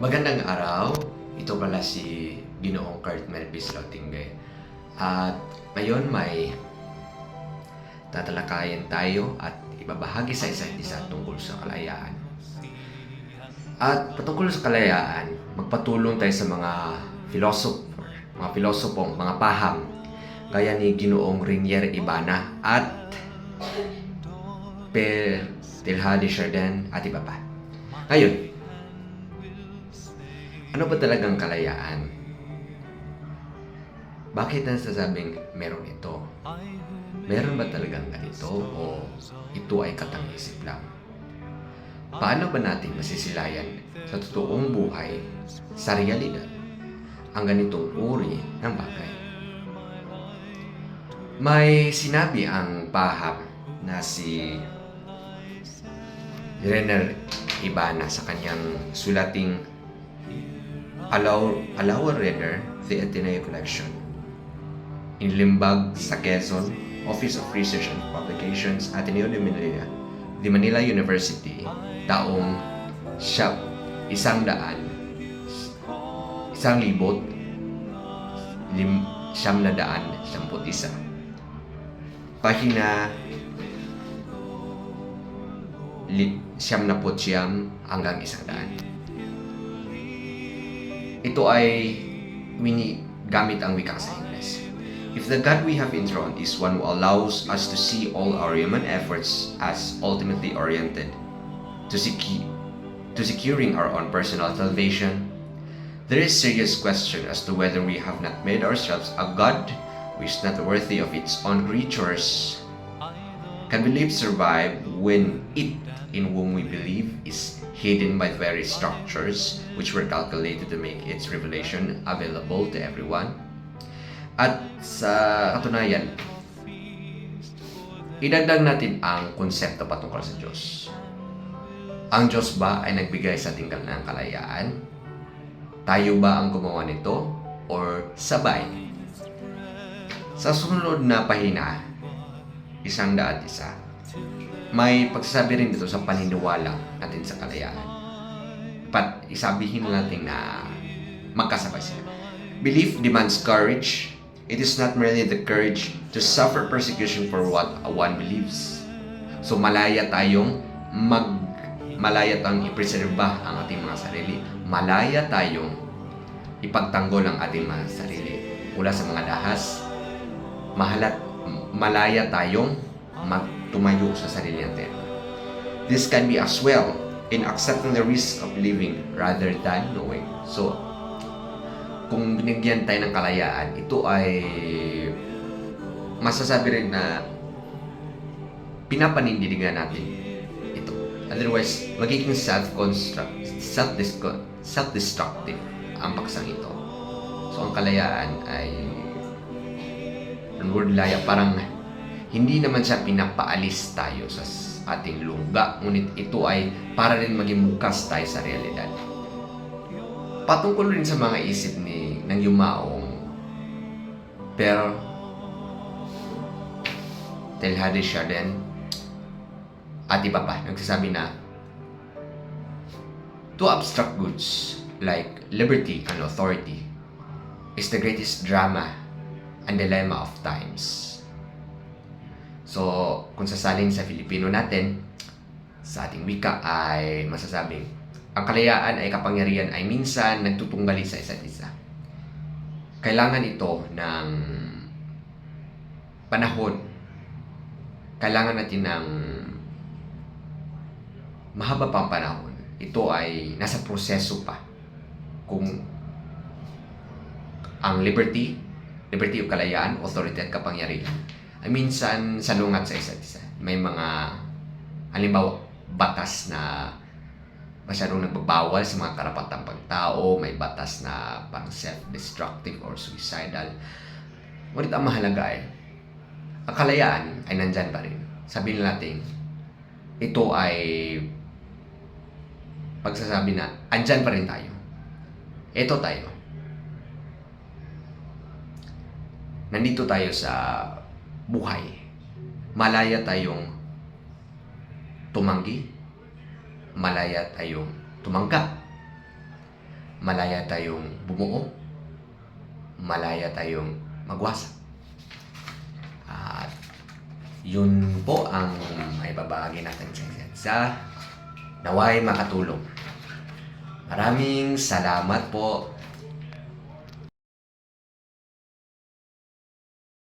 Magandang araw. Ito pala si Ginoong Kurt Melvis Lautingge. At ngayon may tatalakayin tayo at ibabahagi sa isa't isa tungkol sa kalayaan. At patungkol sa kalayaan, magpatulong tayo sa mga filosopong, mga paham, gaya ni Ginoong Rainier Ibana at Teilhard de Chardin at iba pa. Ngayon, ano ba talagang kalayaan? Bakit nasasabing meron ito? Meron ba talagang ganito o ito ay katang-isip lang? Paano ba natin masisilayan sa totoong buhay, sa realidad, ang ganitong uri ng bagay? May sinabi ang paham na si Rainier Ibana sa kanyang sulating Allow a Reader, the Ateneo Collection. In Limbag sa Quezon, Office of Research and Publications, Ateneo de Manila University, taong 1991. Pahina 99 hanggang 100. Ito ay gamit ang wikang sa Ingles. If the God we have enthroned is one who allows us to see all our human efforts as ultimately oriented to securing our own personal salvation, there is serious question as to whether we have not made ourselves a God who is not worthy of its own creatures. Can belief survive when it in whom we believe is hidden by very structures which were calculated to make its revelation available to everyone? At sa katunayan, idagdag natin ang konsepto patungkol sa Diyos. Ang Diyos ba ay nagbigay sa ating ng kalayaan? Tayo ba ang gumawa nito? Or sabay? Sa sunod na pahina, 101, may pagsasabi rin dito sa paniniwala natin sa kalayaan. Isabihin natin na magkasabay sila. Belief demands courage. It is not merely the courage to suffer persecution for what one believes. So malaya tayong ipreserba ang ating mga sarili. Malaya tayong ipagtanggol ang ating mga sarili mula sa mga dahas. Malaya tayong tumayo sa sarili natin. This can be as well in accepting the risk of living rather than knowing. So, kung binigyan tayo ng kalayaan, ito ay masasabi rin na pinapanindigan natin ito. Otherwise, magiging self-destructive ang paksang ito. So, ang kalayaan ay parang hindi naman siya pinapaalis tayo sa ating lungga, ngunit ito ay para rin maging bukas tayo sa realidad. Patungkol rin sa mga isip ng yumaong Teilhard de Chardin at iba pa, nagsasabi na two abstract goods like liberty and authority is the greatest drama and dilemma of times. So, kung sasalin sa Filipino natin, sa ating wika ay masasabing, ang kalayaan ay kapangyarihan ay minsan nagtutunggali sa isa't isa. Kailangan ito ng panahon. Kailangan natin ng mahaba pang panahon. Ito ay nasa proseso pa. Kung ang liberty o kalayaan, authority at kapangyarihan, ay minsan salungat sa isa't isa. May mga, halimbawa, batas na masyadong nagbabawal sa mga karapatang pagtao, may batas na pang self-destructive or suicidal. Ngunit ang mahalaga ay, ang kalayaan ay nandyan pa rin. Sabihin natin, ito ay pagsasabi na, andyan pa rin tayo. Ito tayo. Nandito tayo sa buhay. Malaya tayong tumanggi, malaya tayong tumanggap, malaya tayong bumuo, malaya tayong magwasak. At yun po ang may babahagi natin sa naway makatulong. Maraming salamat po